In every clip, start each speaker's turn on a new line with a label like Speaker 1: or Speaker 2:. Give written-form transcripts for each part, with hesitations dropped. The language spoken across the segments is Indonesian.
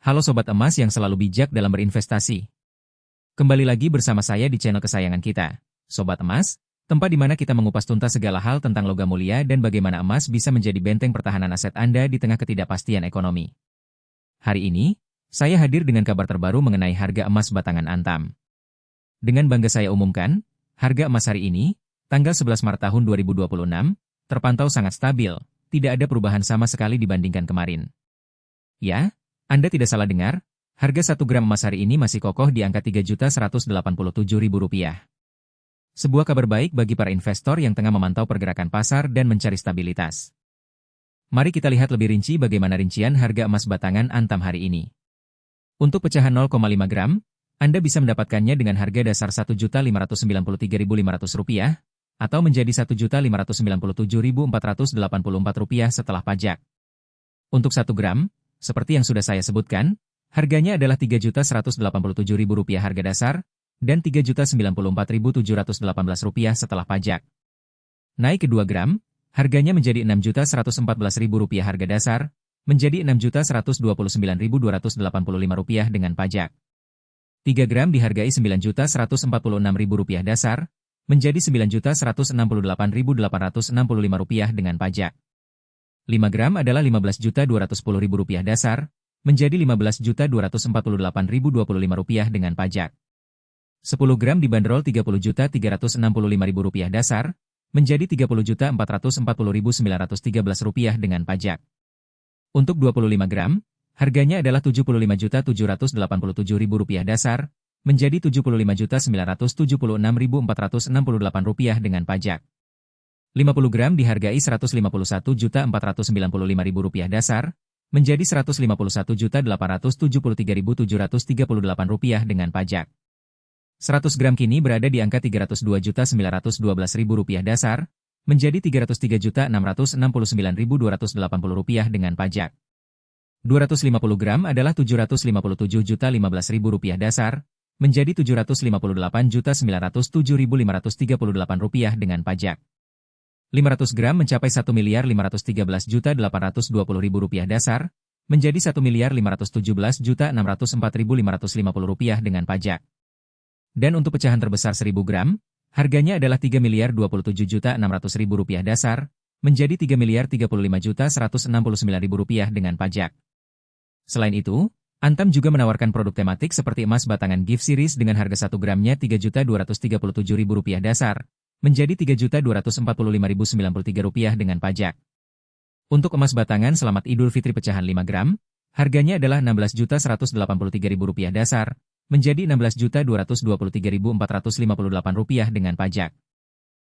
Speaker 1: Halo Sobat Emas yang selalu bijak dalam berinvestasi. Kembali lagi bersama saya di channel kesayangan kita, Sobat Emas, tempat di mana kita mengupas tuntas segala hal tentang logam mulia dan bagaimana emas bisa menjadi benteng pertahanan aset Anda di tengah ketidakpastian ekonomi. Hari ini, saya hadir dengan kabar terbaru mengenai harga emas batangan Antam. Dengan bangga saya umumkan, harga emas hari ini, tanggal 11 Maret tahun 2026, terpantau sangat stabil, tidak ada perubahan sama sekali dibandingkan kemarin. Ya, Anda tidak salah dengar, harga 1 gram emas hari ini masih kokoh di angka Rp3.187.000. Sebuah kabar baik bagi para investor yang tengah memantau pergerakan pasar dan mencari stabilitas. Mari kita lihat lebih rinci bagaimana rincian harga emas batangan Antam hari ini. Untuk pecahan 0,5 gram, Anda bisa mendapatkannya dengan harga dasar Rp1.593.500 atau menjadi Rp1.597.484 setelah pajak. Untuk 1 gram, seperti yang sudah saya sebutkan, harganya adalah Rp3.187.000 harga dasar, dan Rp3.094.718 setelah pajak. Naik ke 2 gram, harganya menjadi Rp6.114.000 harga dasar, menjadi Rp6.129.285 dengan pajak. 3 gram dihargai Rp9.146.000 dasar, menjadi Rp9.168.865 dengan pajak. 5 gram adalah Rp15.210.000 dasar, menjadi Rp15.248.025 dengan pajak. 10 gram dibanderol Rp30.365.000 dasar, menjadi Rp30.440.913 dengan pajak. Untuk 25 gram, harganya adalah Rp75.787.000 dasar, menjadi Rp75.976.468 dengan pajak. 50 gram dihargai Rp151.495.000 dasar, menjadi Rp151.873.738 dengan pajak. 100 gram kini berada di angka Rp302.912.000 dasar, menjadi Rp303.669.280 dengan pajak. 250 gram adalah Rp757.015.000 dasar, menjadi Rp758.907.538 dengan pajak. 500 gram mencapai Rp1.513.820.000 dasar, menjadi Rp1.517.604.550 dengan pajak. Dan untuk pecahan terbesar 1000 gram, harganya adalah Rp3.027.600.000 dasar, menjadi Rp3.035.169.000 dengan pajak. Selain itu, Antam juga menawarkan produk tematik seperti emas batangan gift series dengan harga 1 gramnya Rp3.237.000 dasar, menjadi Rp3.245.093 dengan pajak. Untuk emas batangan Selamat Idul Fitri pecahan 5 gram, harganya adalah Rp16.183.000 dasar, menjadi Rp16.223.458 dengan pajak.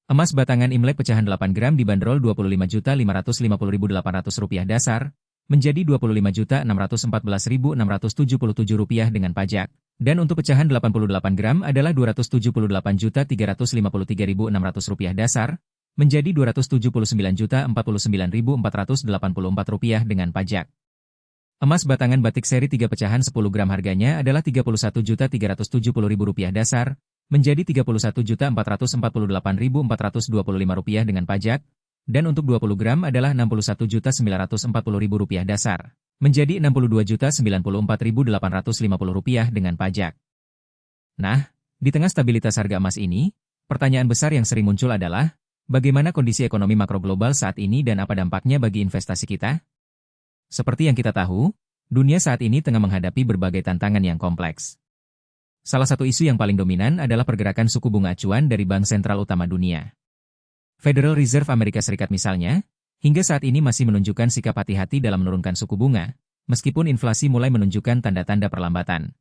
Speaker 1: Emas batangan Imlek pecahan 8 gram dibanderol Rp25.550.800 dasar, menjadi Rp25.614.677 dengan pajak. Dan untuk pecahan 88 gram adalah Rp278.353.600 dasar, menjadi Rp279.049.484 dengan pajak. Emas batangan batik seri 3 pecahan 10 gram harganya adalah Rp31.370.000 dasar, menjadi Rp31.448.425 dengan pajak, dan untuk 20 gram adalah Rp61.940.000 dasar, menjadi Rp62.094.850 dengan pajak. Nah, di tengah stabilitas harga emas ini, pertanyaan besar yang sering muncul adalah, bagaimana kondisi ekonomi makro global saat ini dan apa dampaknya bagi investasi kita? Seperti yang kita tahu, dunia saat ini tengah menghadapi berbagai tantangan yang kompleks. Salah satu isu yang paling dominan adalah pergerakan suku bunga acuan dari bank sentral utama dunia. Federal Reserve Amerika Serikat misalnya, hingga saat ini masih menunjukkan sikap hati-hati dalam menurunkan suku bunga, meskipun inflasi mulai menunjukkan tanda-tanda perlambatan.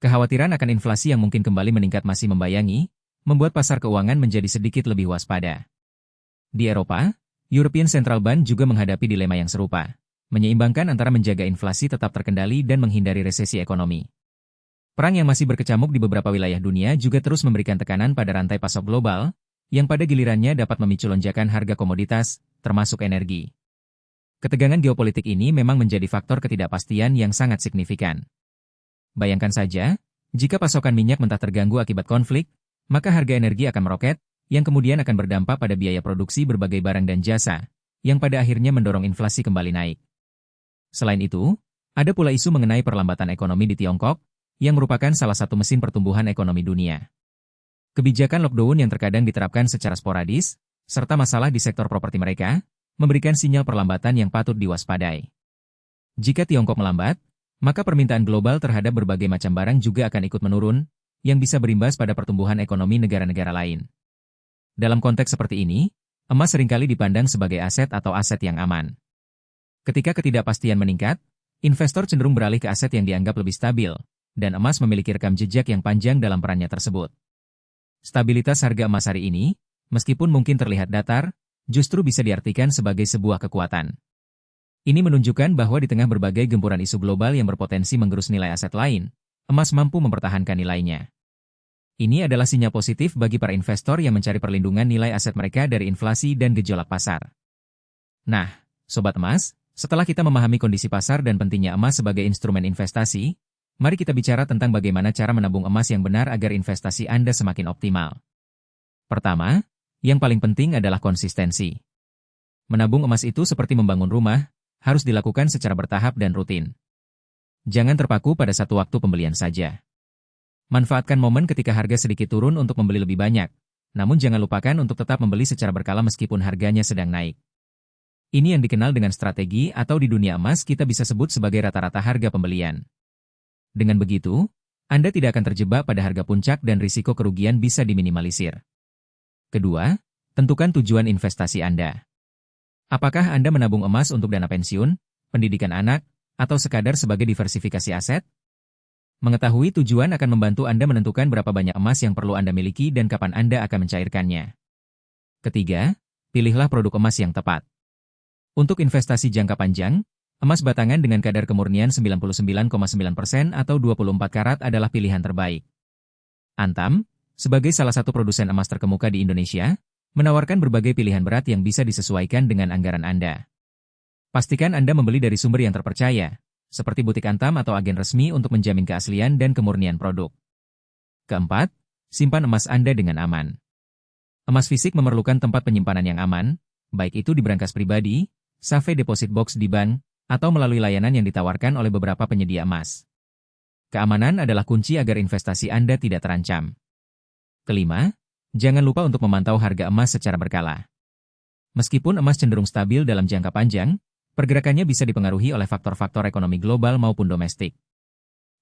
Speaker 1: Kekhawatiran akan inflasi yang mungkin kembali meningkat masih membayangi, membuat pasar keuangan menjadi sedikit lebih waspada. Di Eropa, European Central Bank juga menghadapi dilema yang serupa, menyeimbangkan antara menjaga inflasi tetap terkendali dan menghindari resesi ekonomi. Perang yang masih berkecamuk di beberapa wilayah dunia juga terus memberikan tekanan pada rantai pasok global, yang pada gilirannya dapat memicu lonjakan harga komoditas, termasuk energi. Ketegangan geopolitik ini memang menjadi faktor ketidakpastian yang sangat signifikan. Bayangkan saja, jika pasokan minyak mentah terganggu akibat konflik, maka harga energi akan meroket, yang kemudian akan berdampak pada biaya produksi berbagai barang dan jasa, yang pada akhirnya mendorong inflasi kembali naik. Selain itu, Ada pula isu mengenai perlambatan ekonomi di Tiongkok, yang merupakan salah satu mesin pertumbuhan ekonomi dunia. Kebijakan lockdown yang terkadang diterapkan secara sporadis, serta masalah di sektor properti mereka, memberikan sinyal perlambatan yang patut diwaspadai. Jika Tiongkok melambat, maka permintaan global terhadap berbagai macam barang juga akan ikut menurun, yang bisa berimbas pada pertumbuhan ekonomi negara-negara lain. Dalam konteks seperti ini, emas seringkali dipandang sebagai aset atau aset yang aman. Ketika ketidakpastian meningkat, investor cenderung beralih ke aset yang dianggap lebih stabil, dan emas memiliki rekam jejak yang panjang dalam perannya tersebut. Stabilitas harga emas hari ini, meskipun mungkin terlihat datar, justru bisa diartikan sebagai sebuah kekuatan. Ini menunjukkan bahwa di tengah berbagai gempuran isu global yang berpotensi menggerus nilai aset lain, emas mampu mempertahankan nilainya. Ini adalah sinyal positif bagi para investor yang mencari perlindungan nilai aset mereka dari inflasi dan gejolak pasar. Nah, Sobat Emas, setelah kita memahami kondisi pasar dan pentingnya emas sebagai instrumen investasi, mari kita bicara tentang bagaimana cara menabung emas yang benar agar investasi Anda semakin optimal. Pertama, yang paling penting adalah konsistensi. Menabung emas itu seperti membangun rumah, harus dilakukan secara bertahap dan rutin. Jangan terpaku pada satu waktu pembelian saja. Manfaatkan momen ketika harga sedikit turun untuk membeli lebih banyak, namun jangan lupakan untuk tetap membeli secara berkala meskipun harganya sedang naik. Ini yang dikenal dengan strategi atau di dunia emas kita bisa sebut sebagai rata-rata harga pembelian. Dengan begitu, Anda tidak akan terjebak pada harga puncak dan risiko kerugian bisa diminimalisir. Kedua, tentukan tujuan investasi Anda. Apakah Anda menabung emas untuk dana pensiun, pendidikan anak, atau sekadar sebagai diversifikasi aset? Mengetahui tujuan akan membantu Anda menentukan berapa banyak emas yang perlu Anda miliki dan kapan Anda akan mencairkannya. Ketiga, pilihlah produk emas yang tepat. Untuk investasi jangka panjang, emas batangan dengan kadar kemurnian 99,9% atau 24 karat adalah pilihan terbaik. Antam, sebagai salah satu produsen emas terkemuka di Indonesia, menawarkan berbagai pilihan berat yang bisa disesuaikan dengan anggaran Anda. Pastikan Anda membeli dari sumber yang terpercaya, seperti butik Antam atau agen resmi untuk menjamin keaslian dan kemurnian produk. Keempat, simpan emas Anda dengan aman. Emas fisik memerlukan tempat penyimpanan yang aman, baik itu di brankas pribadi, safe deposit box di bank, atau melalui layanan yang ditawarkan oleh beberapa penyedia emas. Keamanan adalah kunci agar investasi Anda tidak terancam. Kelima, jangan lupa untuk memantau harga emas secara berkala. Meskipun emas cenderung stabil dalam jangka panjang, pergerakannya bisa dipengaruhi oleh faktor-faktor ekonomi global maupun domestik.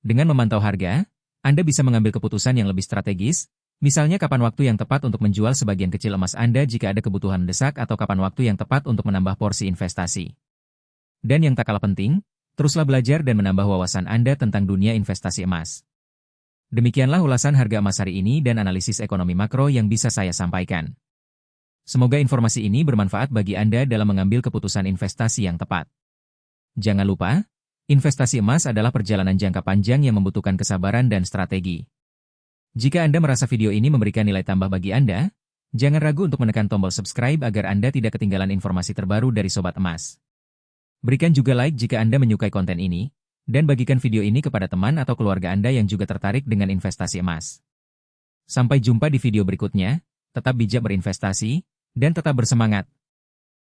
Speaker 1: Dengan memantau harga, Anda bisa mengambil keputusan yang lebih strategis, misalnya kapan waktu yang tepat untuk menjual sebagian kecil emas Anda jika ada kebutuhan mendesak atau kapan waktu yang tepat untuk menambah porsi investasi. Dan yang tak kalah penting, teruslah belajar dan menambah wawasan Anda tentang dunia investasi emas. Demikianlah ulasan harga emas hari ini dan analisis ekonomi makro yang bisa saya sampaikan. Semoga informasi ini bermanfaat bagi Anda dalam mengambil keputusan investasi yang tepat. Jangan lupa, investasi emas adalah perjalanan jangka panjang yang membutuhkan kesabaran dan strategi. Jika Anda merasa video ini memberikan nilai tambah bagi Anda, jangan ragu untuk menekan tombol subscribe agar Anda tidak ketinggalan informasi terbaru dari Sobat Emas. Berikan juga like jika Anda menyukai konten ini, dan bagikan video ini kepada teman atau keluarga Anda yang juga tertarik dengan investasi emas. Sampai jumpa di video berikutnya, tetap bijak berinvestasi, dan tetap bersemangat.